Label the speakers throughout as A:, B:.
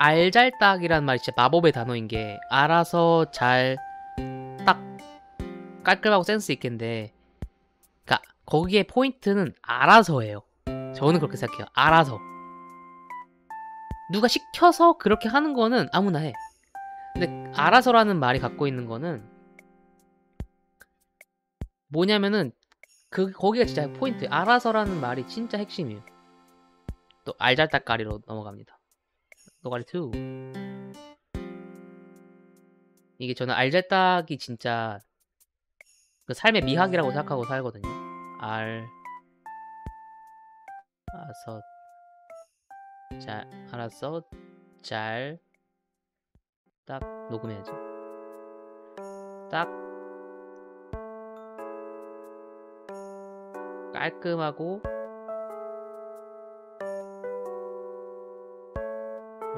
A: 알잘딱이란 말이 진짜 마법의 단어인 게 알아서 잘 딱 깔끔하고 센스 있겠는데 그니까 거기에 포인트는 알아서예요. 저는 그렇게 생각해요. 알아서. 누가 시켜서 그렇게 하는 거는 아무나 해. 근데 알아서라는 말이 갖고 있는 거는 뭐냐면은 거기가 진짜 포인트. 알아서라는 말이 진짜 핵심이에요. 또 알잘딱가리로 넘어갑니다. 노가리 2. 이게 저는 알잘딱이 진짜 그 삶의 미학이라고 생각하고 살거든요. 알아서 잘 딱 녹음해야지. 딱 깔끔하고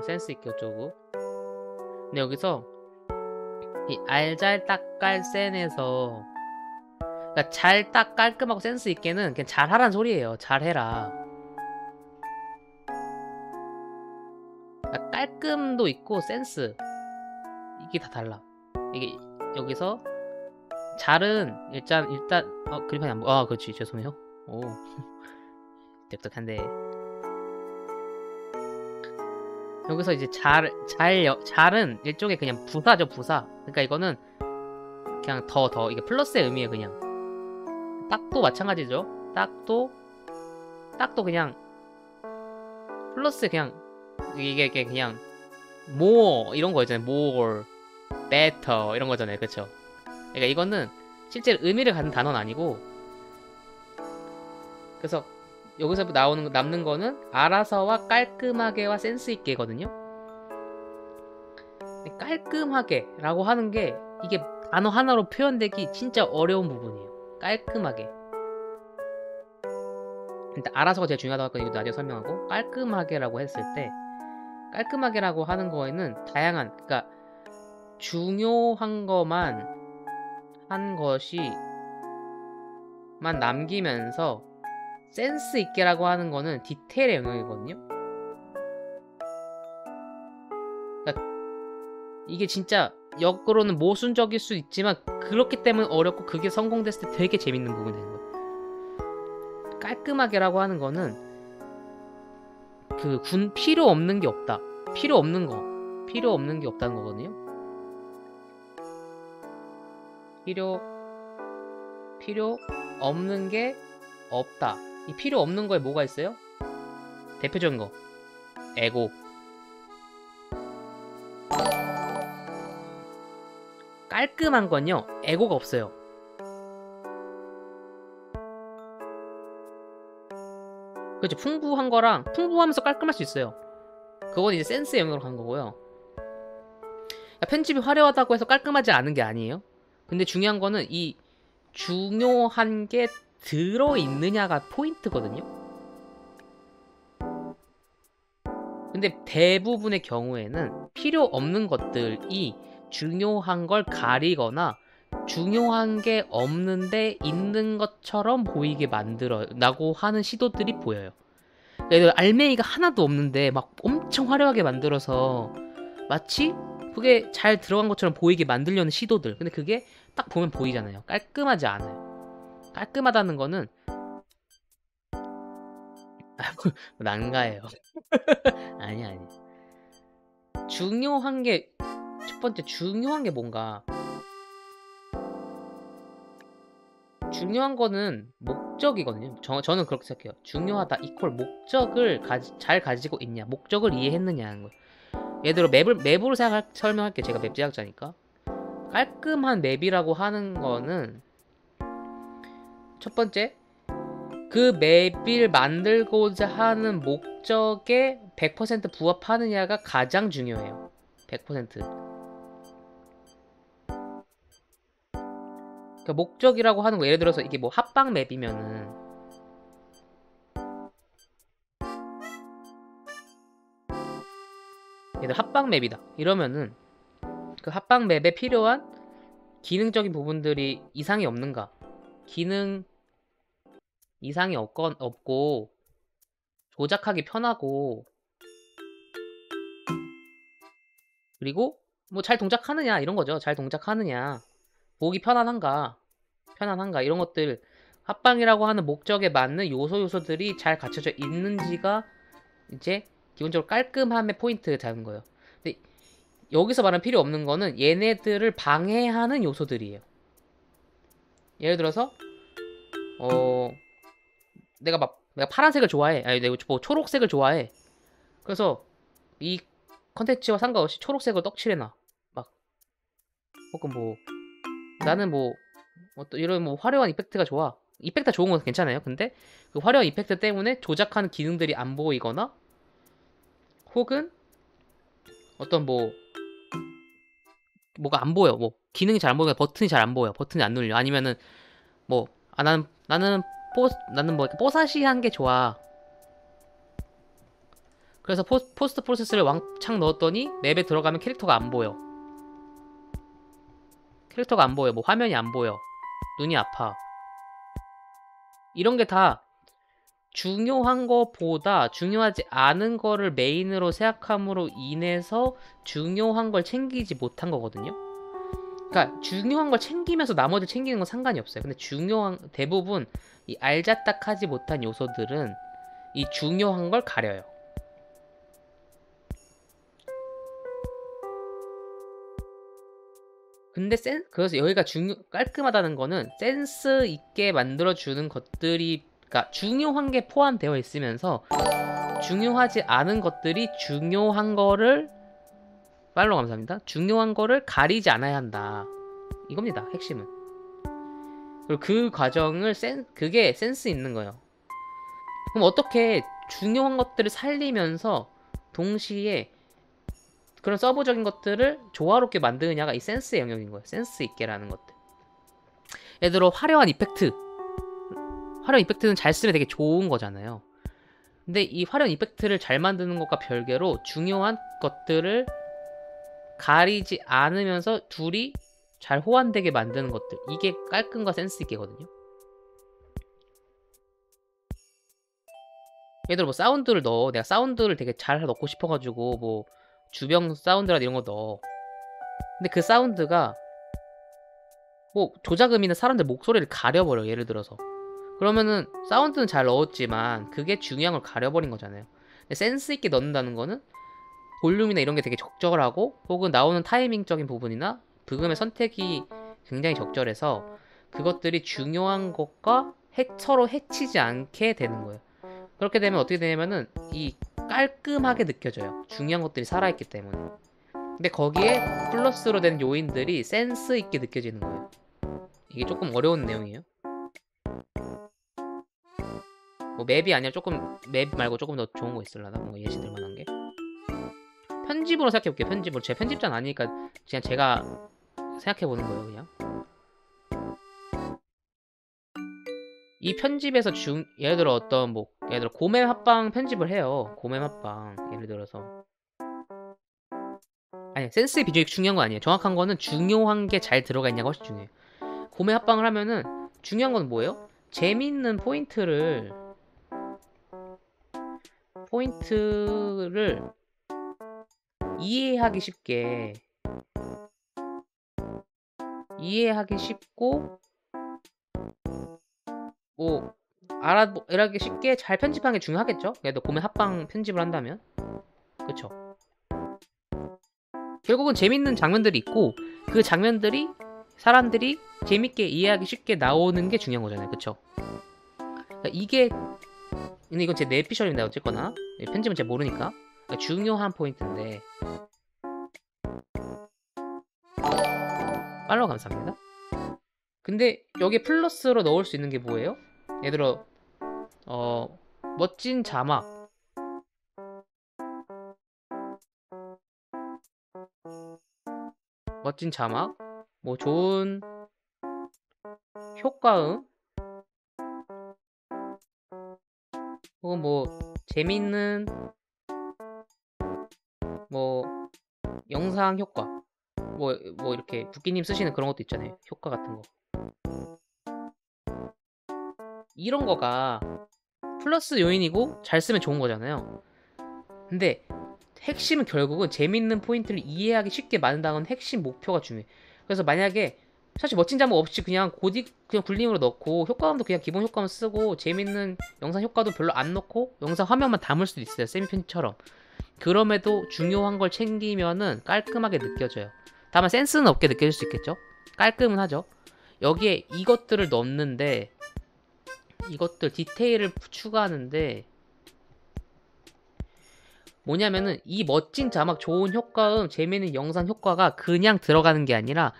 A: 센스 있게 어쩌고. 근데 여기서 이 알잘딱깔센에서 그러니까 잘 딱 깔끔하고 센스 있게는 그냥 잘하란 소리예요. 잘해라. 그러니까 깔끔도 있고 센스 이게 다 달라. 이게 여기서 잘은 일단 그림판이 안 보여. 그렇지. 죄송해요. 오 똑똑한데. 여기서 이제 잘은 일종의 그냥 부사죠. 부사. 그러니까 이거는 그냥 더 이게 플러스의 의미예요. 그냥 딱도 마찬가지죠. 딱도 그냥 플러스 그냥 이게 그냥 more 이런 거 있잖아요. more, better 이런 거잖아요. 그쵸? 그러니까 이거는 실제로 의미를 갖는 단어는 아니고 그래서 여기서 남는 거는 알아서와 깔끔하게와 센스 있게거든요. 깔끔하게 라고 하는 게 이게 단어 하나로 표현되기 진짜 어려운 부분이에요. 깔끔하게. 일단 알아서가 제일 중요하다고 했거든요. 이거 나중에 설명하고. 깔끔하게라고 했을 때 깔끔하게라고 하는 거에는 다양한 그러니까 중요한 거만 한 것이만 남기면서 센스 있게라고 하는 거는 디테일의 영역이거든요. 그러니까 이게 진짜 역으로는 모순적일 수 있지만 그렇기 때문에 어렵고 그게 성공됐을 때 되게 재밌는 부분이 되는 거예요. 깔끔하게라고 하는 거는 필요 없는 게 없다. 필요 없는 게 없다는 거거든요. 필요 없는 게 없다. 이 필요 없는 거에 뭐가 있어요? 대표적인 거 에고. 깔끔한 건요 에고가 없어요. 그렇죠. 풍부한 거랑 풍부하면서 깔끔할 수 있어요. 그건 이제 센스의 영역으로 간 거고요. 편집이 화려하다고 해서 깔끔하지 않은 게 아니에요. 근데 중요한 거는 이 중요한 게 들어있느냐가 포인트거든요. 근데 대부분의 경우에는 필요 없는 것들이 중요한 걸 가리거나 중요한 게 없는데 있는 것처럼 보이게 만들어라고 하는 시도들이 보여요. 예를 들어 알맹이가 하나도 없는데 막 엄청 화려하게 만들어서 마치 그게 잘 들어간 것처럼 보이게 만들려는 시도들. 근데 그게 딱 보면 보이잖아요. 깔끔하지 않아요. 깔끔하다는 거는 난가해요. 아니. 중요한 게 첫 번째 중요한 게 뭔가 중요한 거는 목적이거든요. 저는 그렇게 생각해요. 중요하다 이퀄 목적을 잘 가지고 있냐, 목적을 이해했느냐 하는 거예요. 예를 들어 맵으로 설명할게요. 제가 맵 제작자니까. 깔끔한 맵이라고 하는 거는 첫 번째 그 맵을 만들고자 하는 목적에 100% 부합하느냐가 가장 중요해요. 100%. 그러니까 목적이라고 하는 거 예를 들어서 이게 뭐 합방 맵이면은 예를 들어 합방 맵이다 이러면은 그 합방 맵에 필요한 기능적인 부분들이 이상이 없는가, 기능 이상이 없고 조작하기 편하고 그리고 뭐 잘 동작하느냐 이런 거죠. 잘 동작하느냐, 보기 편안한가 이런 것들, 합방이라고 하는 목적에 맞는 요소들이 잘 갖춰져 있는지가 이제 기본적으로 깔끔함의 포인트 잡은 거예요. 근데 여기서 말하는 필요 없는 거는 얘네들을 방해하는 요소들이에요. 예를 들어서 내가 파란색을 좋아해. 아니 내가 뭐 초록색을 좋아해. 그래서 이 컨텐츠와 상관없이 초록색을 떡칠해놔. 막 혹은 뭐 나는 뭐 또 이런 뭐 화려한 이펙트가 좋아. 이펙트가 좋은 건 괜찮아요. 근데 그 화려한 이펙트 때문에 조작하는 기능들이 안 보이거나 혹은 어떤 뭐가 안 보여. 뭐 기능이 잘 안 보이거나 버튼이 잘 안 보여. 버튼이 안 눌려. 아니면은 뭐 나는 뭐 뽀사시한 게 좋아. 그래서 포스트 프로세스를 왕창 넣었더니 맵에 들어가면 캐릭터가 안 보여. 뭐 화면이 안 보여. 눈이 아파. 이런 게 다 중요한 것보다 중요하지 않은 거를 메인으로 생각함으로 인해서 중요한 걸 챙기지 못한 거거든요. 그러니까 중요한 걸 챙기면서 나머지 챙기는 건 상관이 없어요. 근데 대부분 이 알잘딱하지 못한 요소들은 이 중요한 걸 가려요. 근데 그래서 여기가 깔끔하다는 거는 센스 있게 만들어주는 것들이, 그러니까 중요한 게 포함되어 있으면서 중요하지 않은 것들이 중요한 거를, 팔로우 감사합니다. 중요한 거를 가리지 않아야 한다. 이겁니다. 핵심은. 그리고 그 과정을 그게 센스 있는 거예요. 그럼 어떻게 중요한 것들을 살리면서 동시에 그런 서브적인 것들을 조화롭게 만드느냐가 이 센스의 영역인 거예요. 센스 있게라는 것들. 예를 들어 화려한 이펙트는 잘 쓰면 되게 좋은 거잖아요. 근데 이 화려한 이펙트를 잘 만드는 것과 별개로 중요한 것들을 가리지 않으면서 둘이 잘 호환되게 만드는 것들, 이게 깔끔과 센스 있게거든요. 예를 들어 뭐 사운드를 넣어. 내가 사운드를 되게 잘 넣고 싶어가지고 뭐 주변 사운드라 이런 거 넣어. 근데 그 사운드가 뭐 조작음이나 사람들 목소리를 가려버려. 예를 들어서 그러면은 사운드는 잘 넣었지만 그게 중요한 걸 가려버린 거잖아요. 근데 센스 있게 넣는다는 거는 볼륨이나 이런 게 되게 적절하고 혹은 나오는 타이밍적인 부분이나 브금의 선택이 굉장히 적절해서 그것들이 중요한 것과 서로 해치지 않게 되는 거예요. 그렇게 되면 어떻게 되냐면은 이 깔끔하게 느껴져요. 중요한 것들이 살아있기 때문에. 근데 거기에 플러스로 된 요인들이 센스 있게 느껴지는 거예요. 이게 조금 어려운 내용이에요. 뭐 맵이 아니라 맵 말고 조금 더 좋은 거 있을라나? 뭔가 예시 들 만한 게. 편집으로 생각해볼게요. 편집으로. 제 편집자는 아니니까 그냥 제가 생각해보는 거예요. 그냥 이 편집에서 예를 들어 예를 들어 고맵 합방 편집을 해요. 고맵 합방 예를 들어서 아니 센스의 비중이 중요한 거 아니에요. 정확한 거는 중요한 게 잘 들어가 있냐가 훨씬 중요해요. 고맵 합방을 하면은 중요한 건 뭐예요? 재밌는 포인트를 이해하기 쉽고 뭐 알아보기 쉽게 잘 편집하는 게 중요하겠죠? 그래도 고면 합방 편집을 한다면 그쵸? 결국은 재밌는 장면들이 있고 그 장면들이 사람들이 재밌게 이해하기 쉽게 나오는 게 중요한 거잖아요. 그쵸? 그러니까 근데 이건 제 내피셜입니다. 어쨌거나 편집은 제가 모르니까 그러니까 중요한 포인트인데 팔로우 감사합니다. 근데 여기에 플러스로 넣을 수 있는 게 뭐예요? 예를 들어 멋진 자막 뭐 좋은 효과음 혹은 뭐 재밌는 뭐 영상 효과 뭐 이렇게 부끼님 쓰시는 그런 것도 있잖아요. 효과 같은 거 이런 거가 플러스 요인이고 잘 쓰면 좋은 거잖아요. 근데 핵심은 결국은 재밌는 포인트를 이해하기 쉽게 만든다는 핵심 목표가 중요해. 그래서 만약에 사실 멋진 자막 없이 그냥 그냥 굴림으로 넣고 효과음도 그냥 기본 효과음 쓰고 재밌는 영상 효과도 별로 안 넣고 영상 화면만 담을 수도 있어요. 세미편처럼. 그럼에도 중요한 걸 챙기면은 깔끔하게 느껴져요. 다만 센스는 없게 느껴질 수 있겠죠? 깔끔은 하죠. 여기에 이것들을 넣는데 이것들 디테일을 추가하는데 뭐냐면은 이 멋진 자막, 좋은 효과음, 재미있는 영상 효과가 그냥 들어가는 게 아니라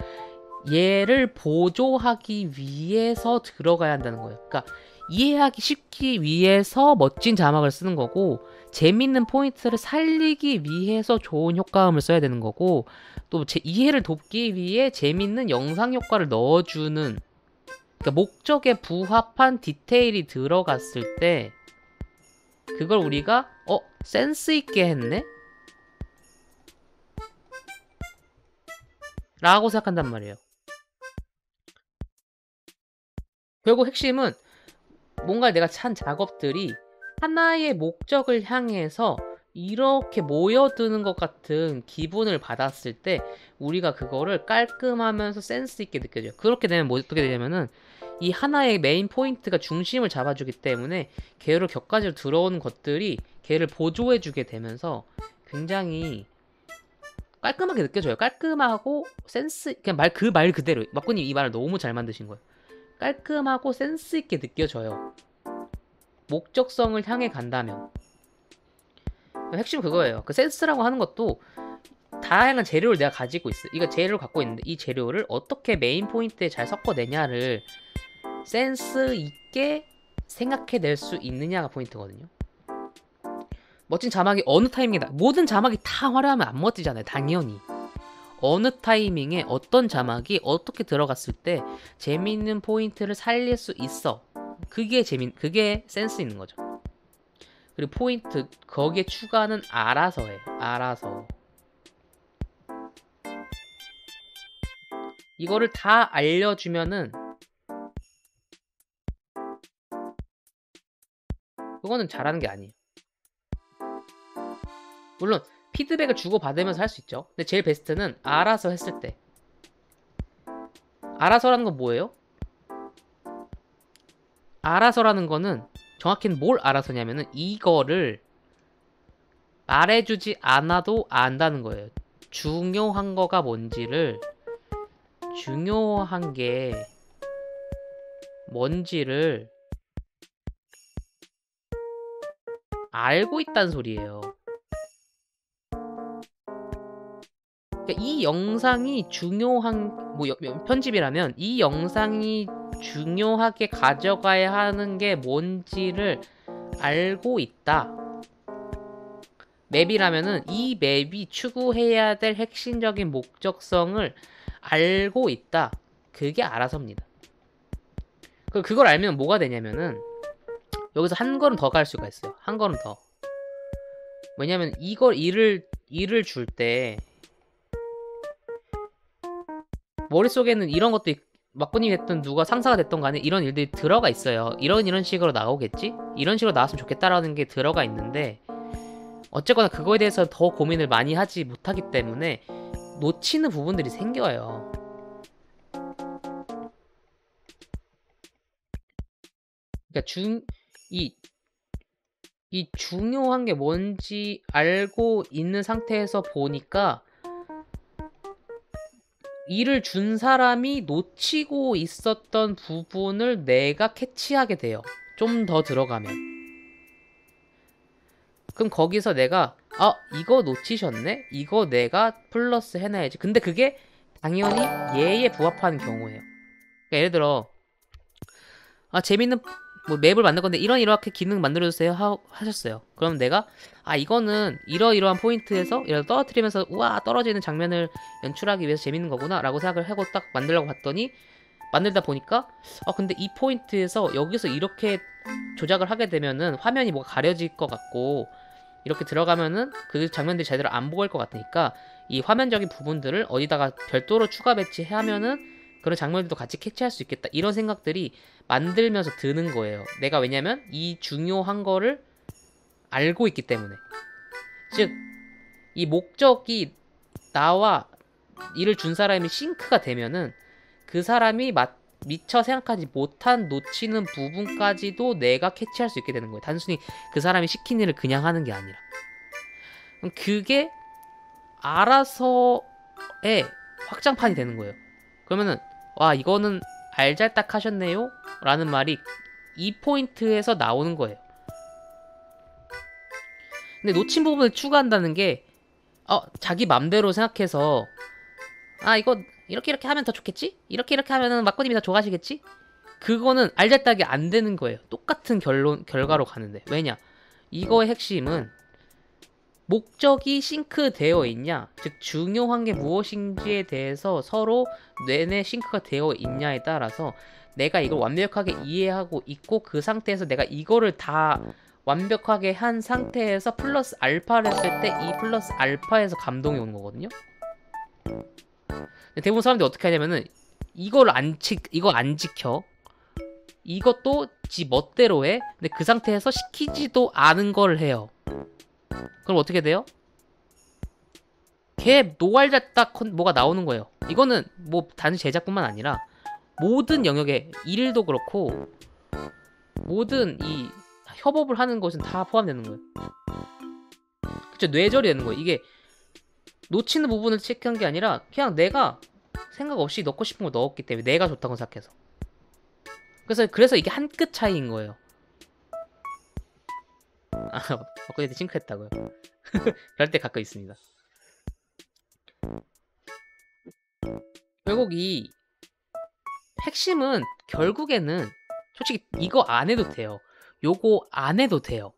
A: 얘를 보조하기 위해서 들어가야 한다는 거예요. 그러니까 이해하기 쉽기 위해서 멋진 자막을 쓰는 거고 재밌는 포인트를 살리기 위해서 좋은 효과음을 써야 되는 거고 또 이해를 돕기 위해 재밌는 영상 효과를 넣어주는 그러니까 목적에 부합한 디테일이 들어갔을 때 그걸 우리가 센스 있게 했네? 라고 생각한단 말이에요. 결국 핵심은 뭔가 내가 찬 작업들이 하나의 목적을 향해서 이렇게 모여드는 것 같은 기분을 받았을 때 우리가 그거를 깔끔하면서 센스 있게 느껴져요. 그렇게 되면 뭐 어떻게 되냐면은 이 하나의 메인 포인트가 중심을 잡아주기 때문에 걔를 격가지로 들어오는 것들이 걔를 보조해주게 되면서 굉장히 깔끔하게 느껴져요. 깔끔하고 센스 그냥 그 말 그대로 막군님 이 말을 너무 잘 만드신 거예요. 깔끔하고 센스 있게 느껴져요. 목적성을 향해 간다면 핵심 그거예요. 그 센스라고 하는 것도 다양한 재료를 내가 가지고 있어. 이거 재료를 갖고 있는데 이 재료를 어떻게 메인 포인트에 잘 섞어내냐를 센스 있게 생각해낼 수 있느냐가 포인트거든요. 멋진 자막이 어느 타이밍이다. 모든 자막이 다 화려하면 안 멋지잖아요. 당연히. 어느 타이밍에 어떤 자막이 어떻게 들어갔을 때 재미있는 포인트를 살릴 수 있어. 그게 센스 있는 거죠. 그리고 포인트 거기에 추가는 알아서 해요. 알아서. 이거를 다 알려주면은 그거는 잘하는 게 아니에요. 물론 피드백을 주고받으면서 할 수 있죠. 근데 제일 베스트는 알아서 했을 때. 알아서라는 건 뭐예요? 알아서라는 거는 정확히는 뭘 알아서냐면은 이거를 말해주지 않아도 안다는 거예요. 중요한 거가 중요한 게 뭔지를 알고 있다는 소리예요. 그러니까 이 영상이 중요한 편집이라면 이 영상이 중요하게 가져가야 하는 게 뭔지를 알고 있다. 맵이라면은 이 맵이 추구해야 될 핵심적인 목적성을 알고 있다. 그게 알아서입니다. 그걸 알면 뭐가 되냐면은 여기서 한 걸음 더 갈 수가 있어요. 한 걸음 더. 왜냐면 일을 줄 때 머릿속에는 이런 것도 막군이 됐든 누가 상사가 됐던 간에 이런 일들이 들어가 있어요. 이런 식으로 나오겠지? 이런 식으로 나왔으면 좋겠다라는 게 들어가 있는데 어쨌거나 그거에 대해서 더 고민을 많이 하지 못하기 때문에 놓치는 부분들이 생겨요. 그러니까 이 중요한 게 뭔지 알고 있는 상태에서 보니까 일을 준 사람이 놓치고 있었던 부분을 내가 캐치하게 돼요. 좀 더 들어가면. 그럼 거기서 내가 이거 놓치셨네? 이거 내가 플러스 해놔야지. 근데 그게 당연히 얘에 부합하는 경우예요. 그러니까 예를 들어 재밌는 맵을 만들 건데 이렇게 기능 만들어주세요 하셨어요. 그럼 내가 이거는 이러이러한 포인트에서 떨어뜨리면서 우와 떨어지는 장면을 연출하기 위해서 재밌는 거구나 라고 생각을 하고 딱 만들려고 봤더니 만들다 보니까 근데 이 포인트에서 여기서 이렇게 조작을 하게 되면은 화면이 뭐가 가려질 것 같고 이렇게 들어가면은 그 장면들이 제대로 안 보일 것 같으니까 이 화면적인 부분들을 어디다가 별도로 추가 배치하면은 그런 장면들도 같이 캐치할 수 있겠다. 이런 생각들이 만들면서 드는 거예요. 내가 왜냐면 이 중요한 거를 알고 있기 때문에. 즉 이 목적이 나와 일을 준 사람이 싱크가 되면은 그 사람이 미처 생각하지 못한 놓치는 부분까지도 내가 캐치할 수 있게 되는 거예요. 단순히 그 사람이 시킨 일을 그냥 하는 게 아니라. 그럼 그게 알아서의 확장판이 되는 거예요. 그러면은 와 이거는 알잘딱 하셨네요 라는 말이 이 포인트에서 나오는 거예요. 근데 놓친 부분을 추가한다는 게 자기 맘대로 생각해서 이거 이렇게 하면 더 좋겠지? 이렇게 하면은 막고님이 더 좋아하시겠지? 그거는 알잘딱이 안 되는 거예요. 똑같은 결과로 가는데. 왜냐? 이거의 핵심은 목적이 싱크되어 있냐, 즉 중요한 게 무엇인지에 대해서 서로 뇌내 싱크가 되어 있냐에 따라서 내가 이걸 완벽하게 이해하고 있고 그 상태에서 내가 이거를 다 완벽하게 한 상태에서 플러스 알파를 했을 때 이 플러스 알파에서 감동이 오는 거거든요. 대부분 사람들이 어떻게 하냐면은 이거 안 지켜, 이것도 지 멋대로 해. 근데 그 상태에서 시키지도 않은 걸 해요. 그럼 어떻게 돼요? 걔 노알잘딱 뭐가 나오는 거예요. 이거는 뭐 단지 제작뿐만 아니라 모든 영역에 일도 그렇고 모든 이 협업을 하는 것은 다 포함되는 거예요. 그쵸? 뇌절이 되는 거예요. 이게 놓치는 부분을 체크한 게 아니라 그냥 내가 생각 없이 넣고 싶은 거 넣었기 때문에 내가 좋다고 생각해서. 그래서 이게 한 끗 차이인 거예요. 엊그제 싱크했다고요. 그럴 때 가끔 있습니다. 결국 이 핵심은 결국에는 솔직히 이거 안 해도 돼요. 요거 안 해도 돼요.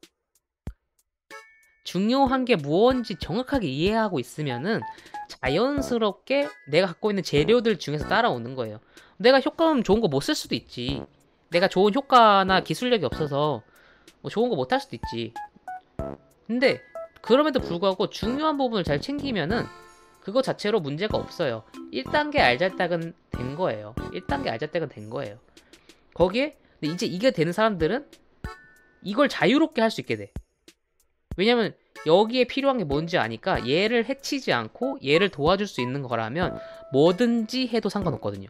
A: 중요한 게 무엇인지 정확하게 이해하고 있으면은 자연스럽게 내가 갖고 있는 재료들 중에서 따라오는 거예요. 내가 효과음 좋은 거 못 쓸 수도 있지. 내가 좋은 효과나 기술력이 없어서 뭐 좋은 거 못 할 수도 있지. 근데 그럼에도 불구하고 중요한 부분을 잘 챙기면은 그거 자체로 문제가 없어요. 1단계 알잘딱은 된 거예요. 1단계 알잘딱은 된 거예요. 거기에 이제 이게 되는 사람들은 이걸 자유롭게 할 수 있게 돼. 왜냐면 여기에 필요한 게 뭔지 아니까 얘를 해치지 않고 얘를 도와줄 수 있는 거라면 뭐든지 해도 상관없거든요.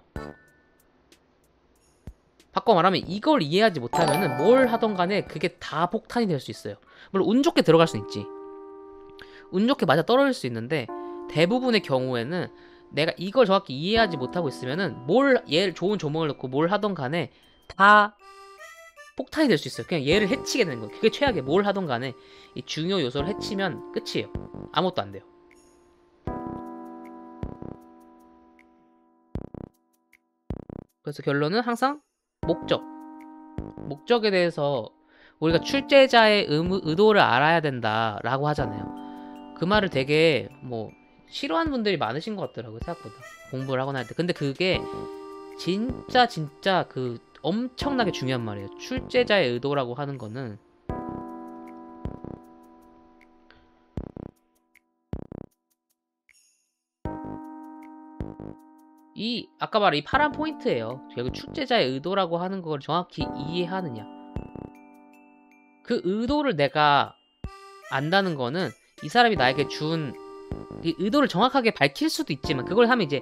A: 바꿔 말하면 이걸 이해하지 못하면은 뭘 하던 간에 그게 다 폭탄이 될 수 있어요. 물론 운 좋게 들어갈 수 있지. 운 좋게 맞아 떨어질 수 있는데 대부분의 경우에는 내가 이걸 정확히 이해하지 못하고 있으면은 얘를 좋은 조목을 넣고 뭘 하던 간에 다 폭탄이 될 수 있어요. 그냥 얘를 해치게 되는 거예요. 그게 최악이에요. 뭘 하던 간에 이 중요 요소를 해치면 끝이에요. 아무것도 안 돼요. 그래서 결론은 항상 목적에 대해서 우리가 출제자의 의도를 알아야 된다라고 하잖아요. 그 말을 되게 뭐 싫어하는 분들이 많으신 것 같더라고요. 생각보다 공부를 하거나 할 때. 근데 그게 진짜 그 엄청나게 중요한 말이에요. 출제자의 의도라고 하는 거는 아까 말한 이 파란 포인트예요. 결국 출제자의 의도라고 하는 걸 정확히 이해하느냐. 그 의도를 내가 안다는 거는 이 사람이 나에게 준 이 의도를 정확하게 밝힐 수도 있지만 그걸 하면 이제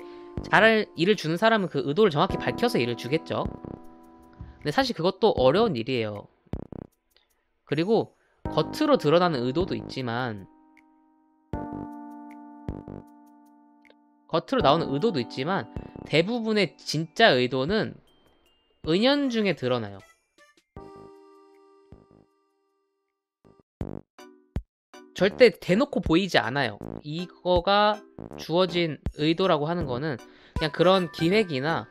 A: 일을 주는 사람은 그 의도를 정확히 밝혀서 일을 주겠죠. 근데 사실 그것도 어려운 일이에요. 그리고 겉으로 드러나는 의도도 있지만 대부분의 진짜 의도는 은연중에 드러나요. 절대 대놓고 보이지 않아요. 이거가 주어진 의도라고 하는 거는 그냥 그런 기획이나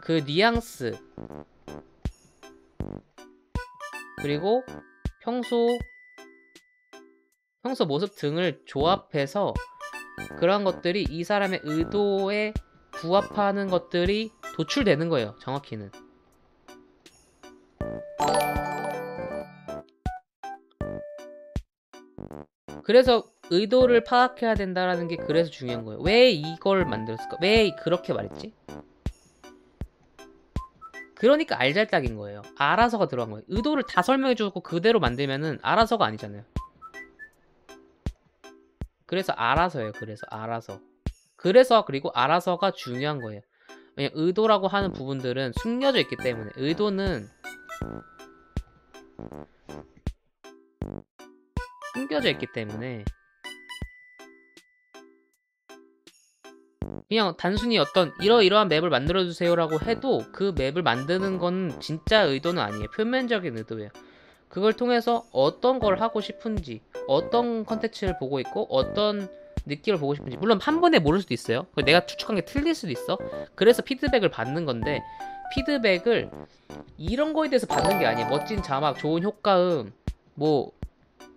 A: 그 뉘앙스 그리고 평소 모습 등을 조합해서 그런 것들이 이 사람의 의도에 부합하는 것들이 도출되는 거예요. 정확히는. 그래서 의도를 파악해야 된다라는 게 그래서 중요한 거예요. 왜 이걸 만들었을까? 왜 그렇게 말했지? 그러니까 알잘딱인 거예요. 알아서가 들어간 거예요. 의도를 다 설명해주고 그대로 만들면은 알아서가 아니잖아요. 그래서 알아서예요. 그래서 그리고 알아서가 중요한 거예요. 왜냐면 의도라고 하는 부분들은 숨겨져 있기 때문에 의도는 숨겨져 있기 때문에 그냥 단순히 어떤 이러이러한 맵을 만들어주세요 라고 해도 그 맵을 만드는 건 진짜 의도는 아니에요. 표면적인 의도예요. 그걸 통해서 어떤 걸 하고 싶은지, 어떤 컨텐츠를 보고 있고 어떤 느낌을 보고 싶은지, 물론 한 번에 모를 수도 있어요. 내가 추측한 게 틀릴 수도 있어. 그래서 피드백을 받는 건데, 피드백을 이런 거에 대해서 받는 게 아니에요. 멋진 자막, 좋은 효과음, 뭐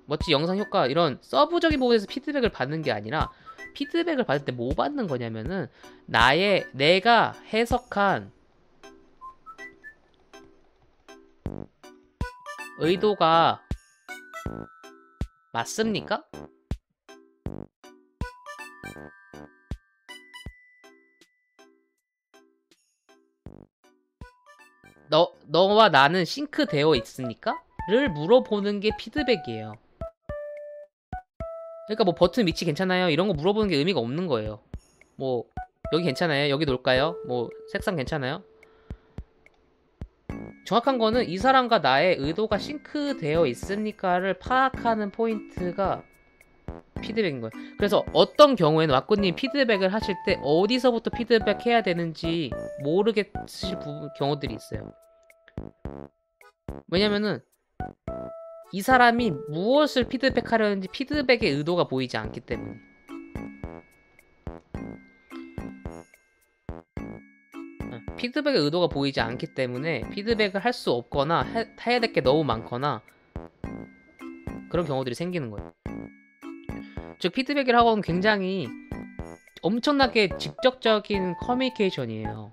A: 멋진 영상 효과, 이런 서브적인 부분에서 피드백을 받는 게 아니라, 피드백을 받을 때 뭐 받는 거냐면은 내가 해석한 의도가 맞습니까? 너와 나는 싱크되어 있습니까? 를 물어보는 게 피드백이에요. 그러니까 뭐 버튼 위치 괜찮아요? 이런 거 물어보는 게 의미가 없는 거예요. 뭐 여기 괜찮아요? 여기 놓을까요? 뭐 색상 괜찮아요? 정확한 거는 이 사람과 나의 의도가 싱크되어 있습니까를 파악하는 포인트가 피드백인 거예요. 그래서 어떤 경우에는 왁구님 피드백을 하실 때 어디서부터 피드백 해야 되는지 모르겠으실 경우들이 있어요. 왜냐면은 이 사람이 무엇을 피드백하려는지 피드백의 의도가 보이지 않기 때문에. 피드백의 의도가 보이지 않기 때문에 피드백을 할 수 없거나 해야 될 게 너무 많거나 그런 경우들이 생기는 거예요. 즉 피드백이라고 하면 굉장히 엄청나게 직접적인 커뮤니케이션이에요.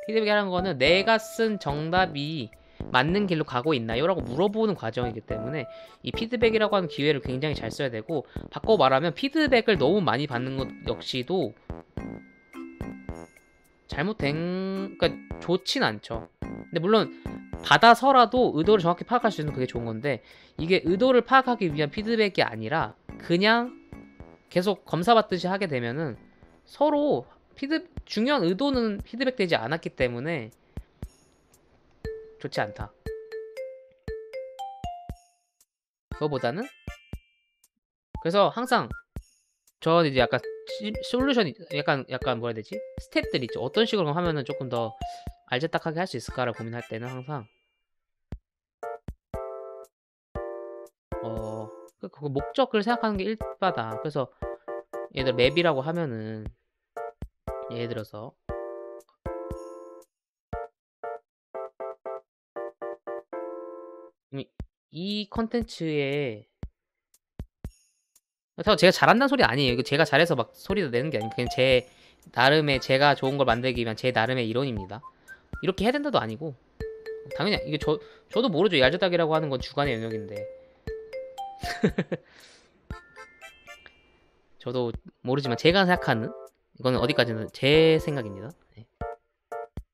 A: 피드백이라는 거는 내가 쓴 정답이 맞는 길로 가고 있나요? 라고 물어보는 과정이기 때문에 이 피드백이라고 하는 기회를 굉장히 잘 써야 되고, 바꿔 말하면 피드백을 너무 많이 받는 것 역시도 그러니까 좋진 않죠. 근데 물론 받아서라도 의도를 정확히 파악할 수 있는 그게 좋은 건데, 이게 의도를 파악하기 위한 피드백이 아니라 그냥 계속 검사받듯이 하게 되면은 서로 중요한 의도는 피드백되지 않았기 때문에 좋지 않다. 그거보다는, 그래서 항상 저는 이제 약간 솔루션이 약간 뭐라 해야 되지? 스텝들 있죠. 어떤 식으로 하면은 조금 더 알잘딱하게 할 수 있을까를 고민할 때는 항상 그 목적을 생각하는 게 일바다. 그래서 예를 들어 맵이라고 하면은 예를 들어서 이 컨텐츠에 제가 잘한다는 소리 아니에요. 이거 제가 잘해서 막 소리도 내는 게 아니고 그냥 제 나름의, 제가 좋은 걸 만들기 위한 제 나름의 이론입니다. 이렇게 해야 된다도 아니고 당연히 이게 저도 모르죠. 얄젓닥이라고 하는 건 주관의 영역인데 저도 모르지만 제가 생각하는, 이거는 어디까지는 제 생각입니다. 네.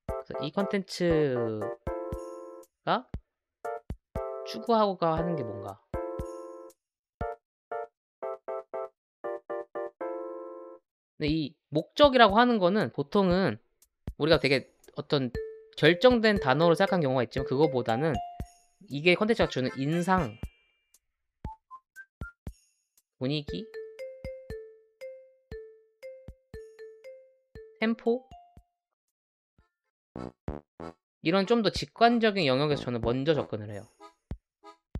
A: 그래서 이 컨텐츠가 추구하고가 하는 게 뭔가, 근데 이 목적이라고 하는 거는 보통은 우리가 되게 어떤 결정된 단어로 생각한 경우가 있지만, 그거보다는 이게 컨텐츠가 주는 인상, 분위기, 템포, 이런 좀 더 직관적인 영역에서 저는 먼저 접근을 해요.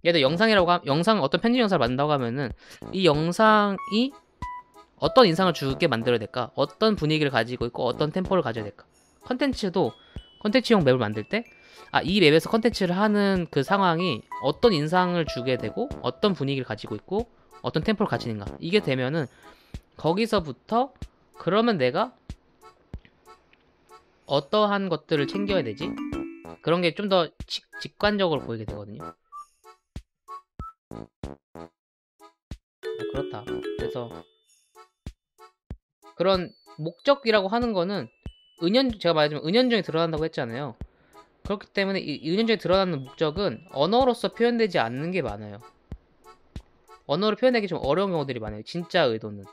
A: 예를 들어 영상 어떤 편집 영상을 만든다고 하면은 이 영상이 어떤 인상을 주게 만들어야 될까? 어떤 분위기를 가지고 있고 어떤 템포를 가져야 될까? 컨텐츠용 맵을 만들 때 이 맵에서 컨텐츠를 하는 그 상황이 어떤 인상을 주게 되고 어떤 분위기를 가지고 있고 어떤 템포를 가지는가, 이게 되면은 거기서부터 그러면 내가 어떠한 것들을 챙겨야 되지? 그런 게 좀 더 직관적으로 보이게 되거든요. 그렇다. 그래서 그런 목적이라고 하는 거는 제가 말했지만 은연중에 드러난다고 했잖아요. 그렇기 때문에 이 은연중에 드러나는 목적은 언어로서 표현되지 않는 게 많아요. 언어로 표현하기 좀 어려운 경우들이 많아요. 진짜 의도는.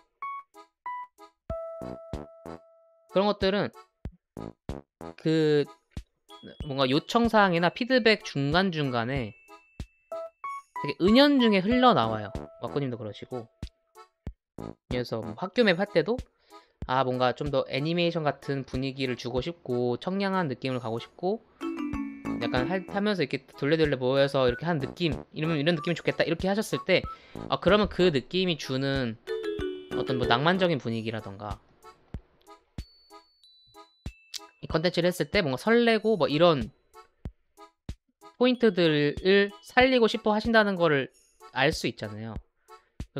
A: 그런 것들은 그 뭔가 요청사항이나 피드백 중간중간에 되게 은연중에 흘러나와요. 와꾸님도 그러시고. 그래서 뭐 학교맵 할 때도 뭔가 좀 더 애니메이션 같은 분위기를 주고 싶고 청량한 느낌을 가고 싶고 약간 하면서 이렇게 돌레돌레 모여서 이렇게 한 느낌 이런 느낌이 좋겠다 이렇게 하셨을 때 그러면 그 느낌이 주는 어떤 뭐 낭만적인 분위기라던가 이 컨텐츠를 했을 때 뭔가 설레고 뭐 이런 포인트들을 살리고 싶어 하신다는 거를 알 수 있잖아요.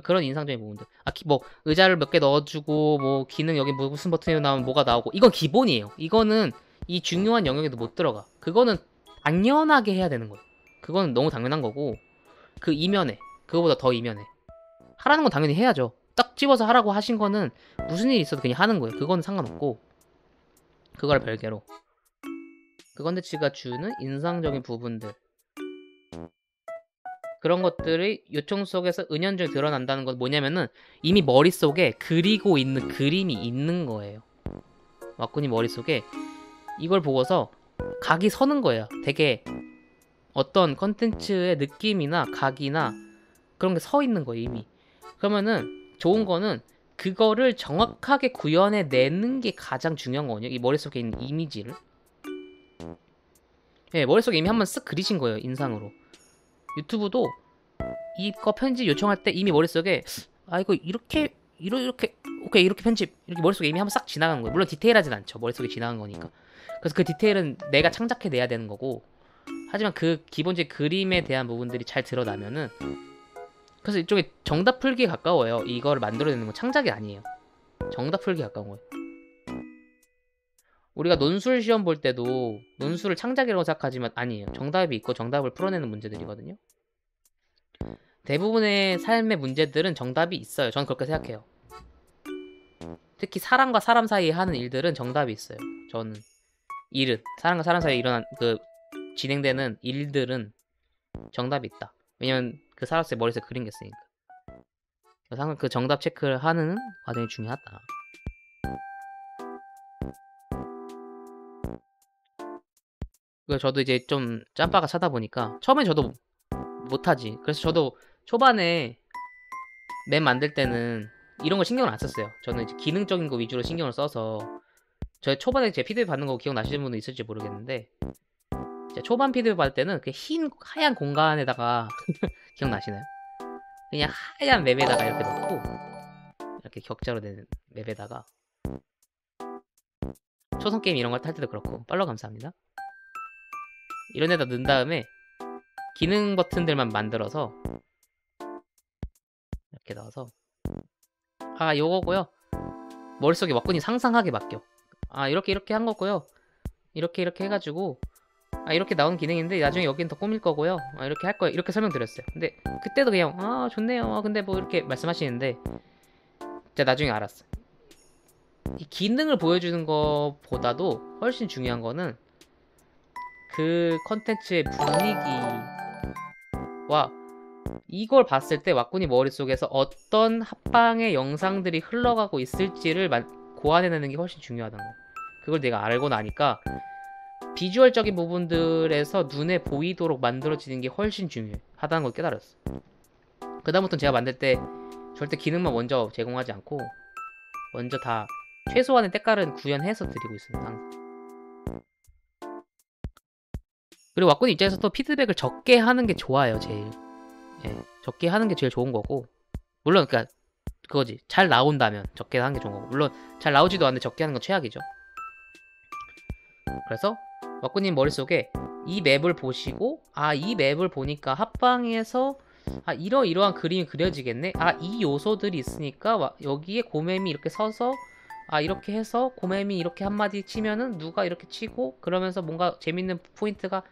A: 그런 인상적인 부분들. 뭐 의자를 몇 개 넣어주고 뭐 기능 여기 무슨 버튼이 나오면 뭐가 나오고 이건 기본이에요. 이거는 이 중요한 영역에도 못 들어가. 그거는 당연하게 해야 되는 거예요. 그거는 너무 당연한 거고 그 이면에 그거보다 더 이면에 하라는 건 당연히 해야죠. 딱 집어서 하라고 하신 거는 무슨 일이 있어도 그냥 하는 거예요. 그거는 상관없고 그걸 별개로 그 컨텐츠가 주는 인상적인 부분들 그런 것들이 요청 속에서 은연중에 드러난다는 건 뭐냐면은 이미 머릿속에 그리고 있는 그림이 있는 거예요. 와꾸님 머릿속에 이걸 보고서 각이 서는 거예요. 되게 어떤 컨텐츠의 느낌이나 각이나 그런 게 서 있는 거예요 이미. 그러면은 좋은 거는 그거를 정확하게 구현해 내는 게 가장 중요한 거거든요. 이 머릿속에 있는 이미지를. 예, 머릿속에 이미 한번 쓱 그리신 거예요 인상으로. 유튜브도 이거 편집 요청할 때 이미 머릿속에 이거 이렇게 오케이 이렇게 편집 이렇게 머릿속에 이미 한번 싹 지나간 거예요. 물론 디테일하진 않죠. 머릿속에 지나간 거니까. 그래서 그 디테일은 내가 창작해 내야 되는 거고 하지만 그 기본적인 그림에 대한 부분들이 잘 드러나면은 그래서 이쪽에 정답 풀기에 가까워요. 이거를 만들어내는 건 창작이 아니에요. 정답 풀기에 가까운 거예요. 우리가 논술 시험 볼 때도 논술을 창작이라고 생각하지만 아니에요. 정답이 있고 정답을 풀어내는 문제들이거든요. 대부분의 삶의 문제들은 정답이 있어요. 저는 그렇게 생각해요. 특히 사람과 사람 사이에 하는 일들은 정답이 있어요. 저는 일은 사람과 사람 사이에 일어난 진행되는 일들은 정답이 있다. 왜냐면 그 사람의 머릿속에 그린 게 있으니까. 그래서 항상 그 정답 체크를 하는 과정이 중요하다. 그래서 저도 이제 좀 짬바가 차다 보니까 처음엔 저도 못하지. 그래서 저도 초반에 맵 만들 때는 이런 거 신경을 안 썼어요. 저는 이제 기능적인 거 위주로 신경을 써서 저 초반에 제 피드백 받는 거 기억나시는 분도 있을지 모르겠는데 초반 피드백 받을 때는 그 하얀 공간에다가 기억나시나요? 그냥 하얀 맵에다가 이렇게 넣고 이렇게 격자로 된 맵에다가 초성 게임 이런 거 할 때도 그렇고 팔로우 감사합니다. 이런 데다 넣은 다음에 기능 버튼들만 만들어서 이렇게 넣어서 요거고요. 머릿속에 와꾸님 상상하게 맡겨. 이렇게 한 거고요. 이렇게 해가지고 이렇게 나온 기능인데 나중에 여긴 더 꾸밀 거고요. 이렇게 할 거예요. 이렇게 설명드렸어요. 근데 그때도 그냥 좋네요. 근데 뭐 이렇게 말씀하시는데 제가 나중에 알았어요. 이 기능을 보여주는 것보다도 훨씬 중요한 거는 그 컨텐츠의 분위기와 이걸 봤을 때 와꾸님 머릿속에서 어떤 합방의 영상들이 흘러가고 있을지를 고안해내는 게 훨씬 중요하다는 거. 그걸 내가 알고 나니까 비주얼적인 부분들에서 눈에 보이도록 만들어지는 게 훨씬 중요하다는 걸 깨달았어. 그다음부터는 제가 만들 때 절대 기능만 먼저 제공하지 않고 먼저 다 최소한의 때깔은 구현해서 드리고 있습니다. 항상. 그리고 와꾸님 입장에서 또 피드백을 적게 하는 게 좋아요. 제일 적게 하는 게 제일 좋은 거고 물론 그거지 잘 나온다면 적게 하는 게 좋은 거고 물론 잘 나오지도 않는데 적게 하는 건 최악이죠. 그래서 와꾸님 머릿속에 이 맵을 보시고 이 맵을 보니까 합방에서 이러이러한 그림이 그려지겠네. 이 요소들이 있으니까 여기에 고맴이 이렇게 서서 이렇게 해서 고맴이 이렇게 한마디 치면은 누가 이렇게 치고 그러면서 뭔가 재밌는 포인트가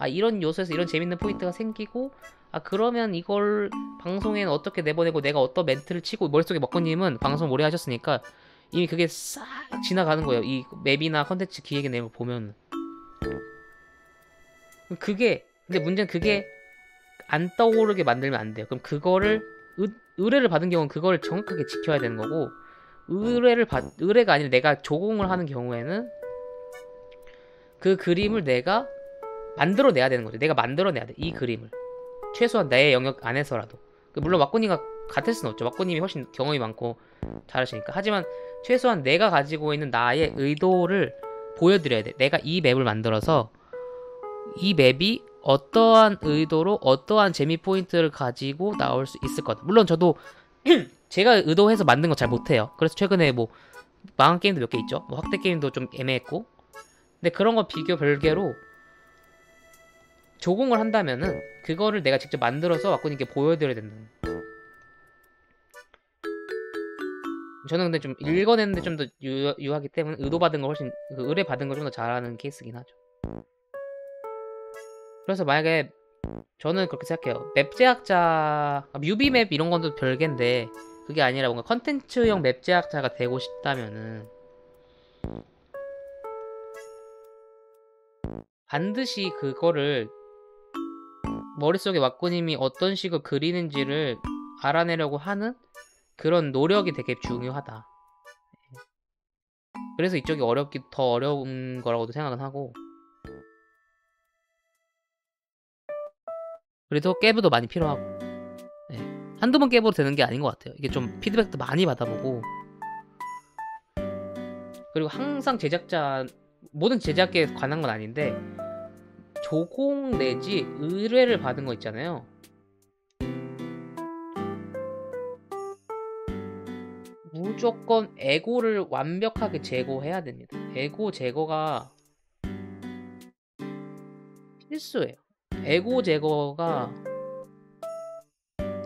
A: 이런 요소에서 이런 재밌는 포인트가 생기고 그러면 이걸 방송에는 어떻게 내보내고 내가 어떤 멘트를 치고 머릿속에 먹고님은 방송 오래 하셨으니까 이미 그게 싹 지나가는 거예요. 이 맵이나 컨텐츠 기획의 내용을 보면 근데 문제는 그게 안 떠오르게 만들면 안 돼요. 그럼 그거를 의뢰를 받은 경우는 그걸 정확하게 지켜야 되는 거고, 의뢰가 아니라 내가 조공을 하는 경우에는 그 그림을 내가 만들어내야 되는 거죠. 내가 만들어내야 돼, 이 그림을. 최소한 내 영역 안에서라도. 물론 왁구님과 같을 수는 없죠. 왁구님이 훨씬 경험이 많고 잘하시니까. 하지만 최소한 내가 가지고 있는 나의 의도를 보여드려야 돼. 내가 이 맵을 만들어서 이 맵이 어떠한 의도로 어떠한 재미 포인트를 가지고 나올 수 있을 것 같아요. 물론 저도 제가 의도해서 만든 거 잘 못해요. 그래서 최근에 뭐 망한 게임도 몇 개 있죠. 뭐 확대 게임도 좀 애매했고. 근데 그런 거 별개로 조공을 한다면은 그거를 내가 직접 만들어서 왁구님께 보여드려야 된다는. 저는 근데 좀 읽어냈는데 좀 더 유하기 때문에 의도받은 걸 훨씬 의뢰받은 걸 좀 더 잘하는 케이스긴 하죠. 그래서 만약에 저는 그렇게 생각해요. 맵 제작자, 뮤비 맵 이런 건도 별개인데 그게 아니라 뭔가 컨텐츠형 맵 제작자가 되고 싶다면은 반드시 그거를 머릿속에 왁구님이 어떤 식으로 그리는지를 알아내려고 하는 그런 노력이 되게 중요하다. 그래서 이쪽이 더 어려운 거라고도 생각은 하고, 그래도 깨부도 많이 필요하고, 네. 한두 번 깨부도 되는 게 아닌 것 같아요. 이게 좀 피드백도 많이 받아보고, 그리고 항상 모든 제작에 관한 건 아닌데 조공 내지 의뢰를 받은 거 있잖아요. 무조건 에고를 완벽하게 제거해야 됩니다. 에고 제거가 필수예요.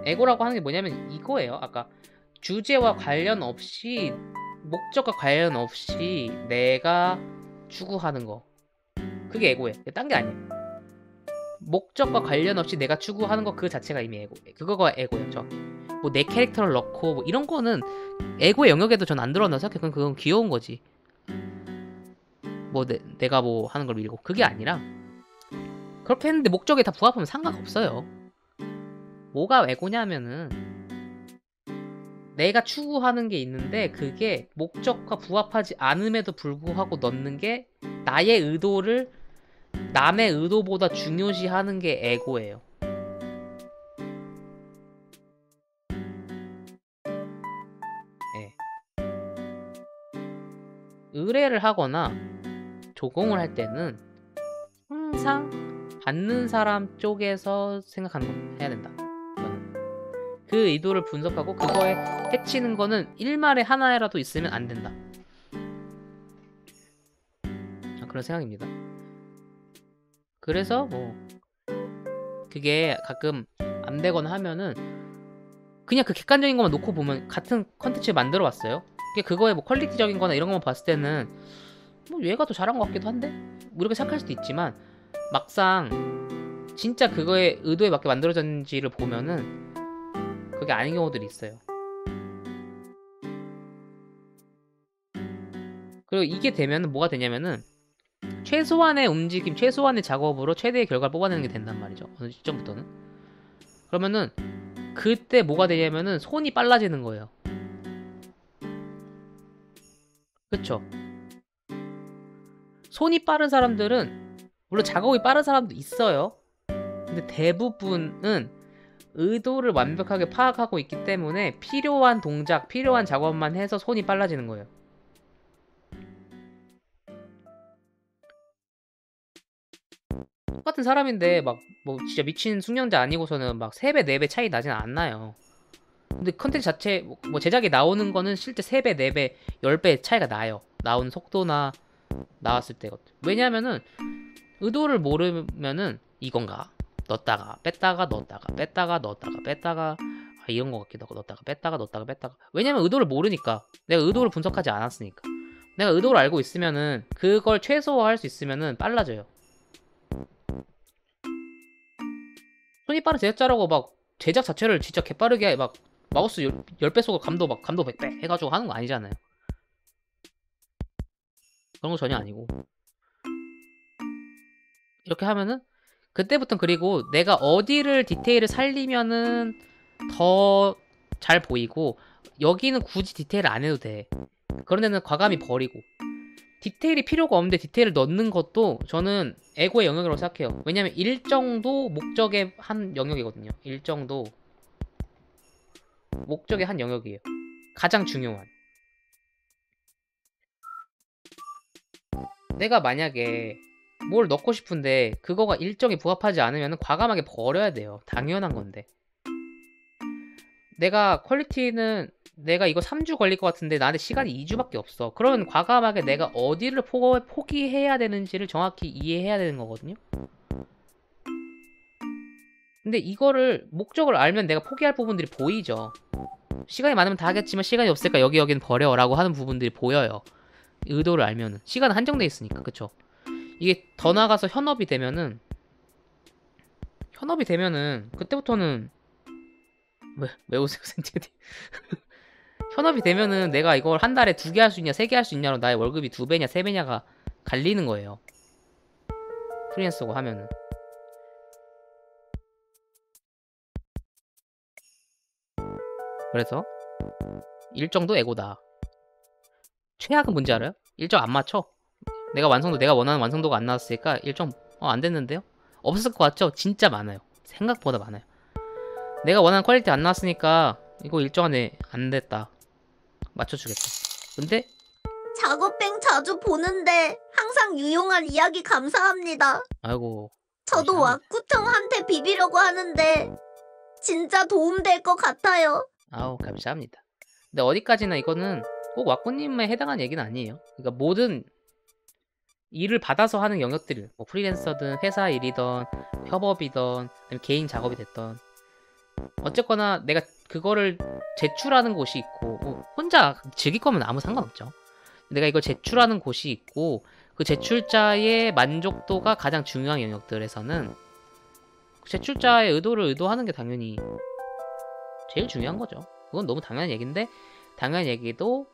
A: 에고라고 하는 게 뭐냐면 이거예요. 아까 주제와 관련 없이, 목적과 관련 없이 내가 추구하는 거, 그게 에고예요. 딴 게 아니에요. 목적과 관련 없이 내가 추구하는 거 그 자체가 이미 에고. 그거가 에고예요. 뭐 내 캐릭터를 넣고 뭐 이런 거는 에고의 영역에도 전 안 들어간다고 생각해. 그건 귀여운 거지. 뭐 내가 뭐 하는 걸 밀고, 그게 아니라 그렇게 했는데 목적에 다 부합하면 상관없어요. 뭐가 에고냐면은 내가 추구하는 게 있는데 그게 목적과 부합하지 않음에도 불구하고 넣는 게 나의 의도를 남의 의도보다 중요시하는 게 에고예요. 네. 의뢰를 하거나 조공을 할 때는 항상 받는 사람 쪽에서 생각하는 거 해야 된다. 그 의도를 분석하고 그거에 해치는 거는 일말에 하나라도 있으면 안 된다. 그런 생각입니다. 그래서 뭐 그게 가끔 안 되거나 하면은 그냥 그 객관적인 것만 놓고 보면 같은 컨텐츠 만들어 왔어요. 그거에 뭐 퀄리티적인 거나 이런 것만 봤을 때는 뭐 얘가 더 잘한 것 같기도 한데 뭐 이렇게 생각할 수도 있지만, 막상 진짜 그거에 의도에 맞게 만들어졌는지를 보면은 그게 아닌 경우들이 있어요. 그리고 이게 되면은 뭐가 되냐면은 최소한의 움직임, 최소한의 작업으로 최대의 결과를 뽑아내는 게 된단 말이죠. 어느 시점부터는. 그러면은 그때 뭐가 되냐면은 손이 빨라지는 거예요. 그쵸? 손이 빠른 사람들은, 물론 작업이 빠른 사람도 있어요. 근데 대부분은 의도를 완벽하게 파악하고 있기 때문에 필요한 동작, 필요한 작업만 해서 손이 빨라지는 거예요. 똑같은 사람인데 막 뭐 진짜 미친 숙련자 아니고서는 막 3배, 4배 차이 나진 않나요. 근데 컨텐츠 자체 뭐 제작에 나오는 거는 실제 3배, 4배, 10배 차이가 나요. 나온 속도나 나왔을 때. 왜냐면은 의도를 모르면은 이건가 넣었다가 뺐다가 넣었다가 뺐다가 넣었다가 뺐다가 이런 거 같기도 하고 넣었다가 뺐다가. 왜냐면 의도를 모르니까. 내가 의도를 분석하지 않았으니까. 내가 의도를 알고 있으면은 그걸 최소화할 수 있으면은 빨라져요. 손이 빠른 제작자라고 막 제작 자체를 진짜 개빠르게 막 마우스 10배 쏘고 감도 100배 해가지고 하는 거 아니잖아요. 그런 거 전혀 아니고. 이렇게 하면은 그때부터, 그리고 내가 어디를 디테일을 살리면은 더 잘 보이고, 여기는 굳이 디테일을 안 해도 돼. 그런 데는 과감히 버리고. 디테일이 필요가 없는데 디테일을 넣는 것도 저는 에고의 영역이라고 생각해요. 왜냐면 일정도 목적의 한 영역이거든요. 일정도 목적의 한 영역이에요. 가장 중요한. 내가 만약에 뭘 넣고 싶은데 그거가 일정에 부합하지 않으면 과감하게 버려야 돼요. 당연한 건데. 내가 퀄리티는 내가 이거 3주 걸릴 것 같은데 나한테 시간이 2주밖에 없어. 그러면 과감하게 내가 어디를 포기해야 되는지를 정확히 이해해야 되는 거거든요. 근데 이거를 목적을 알면 내가 포기할 부분들이 보이죠. 시간이 많으면 다 하겠지만 시간이 없으니까 여기는 버려 라고 하는 부분들이 보여요. 의도를 알면은. 시간은 한정돼 있으니까. 그쵸? 이게 더 나가서 현업이 되면은 그때부터는 왜 웃으세요 센티디? 현업이 되면은 내가 이걸 한 달에 2개 할 수 있냐 3개 할 수 있냐로 나의 월급이 2배냐 3배냐가 갈리는 거예요. 프리랜서고 하면은. 그래서 일정도 에고다. 최악은 뭔지 알아요? 일정 안 맞춰. 내가 원하는 완성도가 안 나왔으니까 일정 안 됐는데요? 없을 것 같죠? 진짜 많아요. 생각보다 많아요. 내가 원하는 퀄리티 안 나왔으니까 이거 일정 안에 안 됐다. 맞춰주겠다. 근데
B: 작업뱅 자주 보는데 항상 유용한 이야기 감사합니다.
A: 아이고.
B: 저도 왁구청한테 비비려고 하는데 진짜 도움될 것 같아요.
A: 아우 감사합니다. 근데 어디까지나 이거는 꼭 왁구님에 해당하는 얘기는 아니에요. 그러니까 모든 일을 받아서 하는 영역들, 뭐 프리랜서든 회사 일이든 협업이든 개인 작업이 됐던 어쨌거나 내가 그거를 제출하는 곳이 있고 혼자 즐길 거면 아무 상관없죠. 내가 이걸 제출하는 곳이 있고 그 제출자의 만족도가 가장 중요한 영역들에서는 제출자의 의도를 의도하는 게 당연히 제일 중요한 거죠. 그건 너무 당연한 얘기인데 당연한 얘기도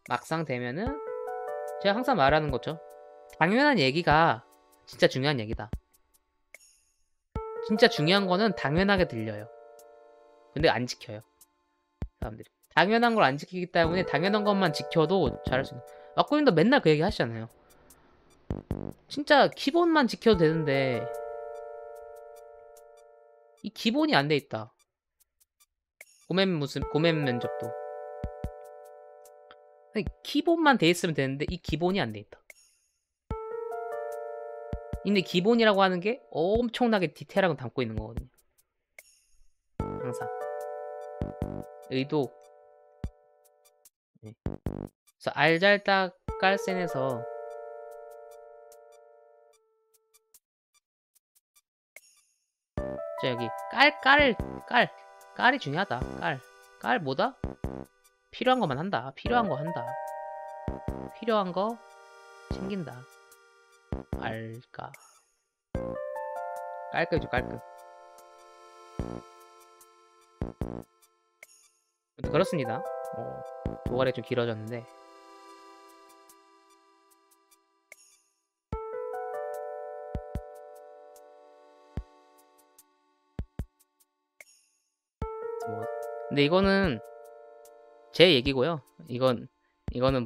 A: 막상 되면은 제가 항상 말하는 거죠. 당연한 얘기가 진짜 중요한 얘기다. 진짜 중요한 거는 당연하게 들려요. 근데 안 지켜요. 사람들이. 당연한 걸 안 지키기 때문에 당연한 것만 지켜도 잘할 수 있는. 왁구님도 맨날 그 얘기 하시잖아요. 진짜 기본만 지켜도 되는데 이 기본이 안 돼 있다. 고멘 면접도. 기본만 돼 있으면 되는데 이 기본이 안 돼 있다. 근데 기본이라고 하는 게 엄청나게 디테일한 걸 담고 있는 거거든요. 항상. 의도. 네. 그래서 알잘딱 깔센에서 여기 깔이 중요하다. 깔 뭐다? 필요한 것만 한다. 필요한 거 한다. 필요한 거 챙긴다. 깔끔이죠. 깔끔. 그렇습니다. 도가리 좀 길어졌는데 근데 이거는 제 얘기고요. 이거는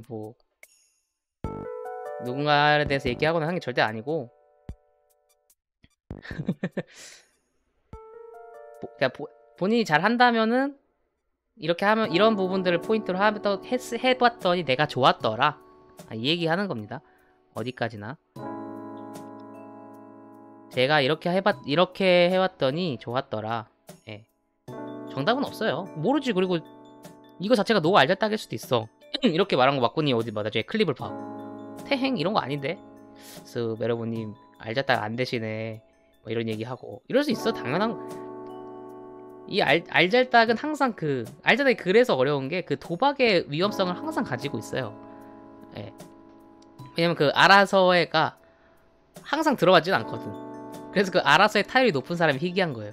A: 뭐 누군가에 대해서 얘기하거나 하는 게 절대 아니고 그냥 본인이 잘 한다면은 이렇게 하면 이런 부분들을 포인트로 해봤더니 내가 좋았더라. 이 얘기하는 겁니다. 어디까지나 제가 이렇게 해왔더니 좋았더라. 예. 정답은 없어요. 모르지. 그리고 이거 자체가 너무 알잘딱일 수도 있어. 이렇게 말한 거 맞고니 어디 나중에 클립을 봐. 태행 이런 거 아닌데. 그래서 여러분님 알잘딱 안 되시네. 뭐 이런 얘기하고 이럴 수 있어. 당연한. 이 알잘딱은 항상 알잘딱이 그래서 어려운 게 그 도박의 위험성을 항상 가지고 있어요. 예. 왜냐면 그 알아서의가 항상 들어가진 않거든. 그래서 그 알아서의 타율이 높은 사람이 희귀한 거예요.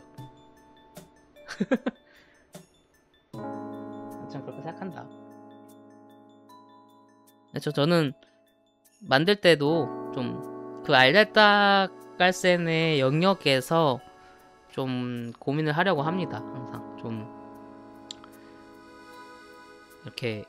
A: 참 그렇게 생각한다. 저는 만들 때도 좀 그 알잘딱 깔센의 영역에서 좀 고민을 하려고 합니다. 항상. 좀 이렇게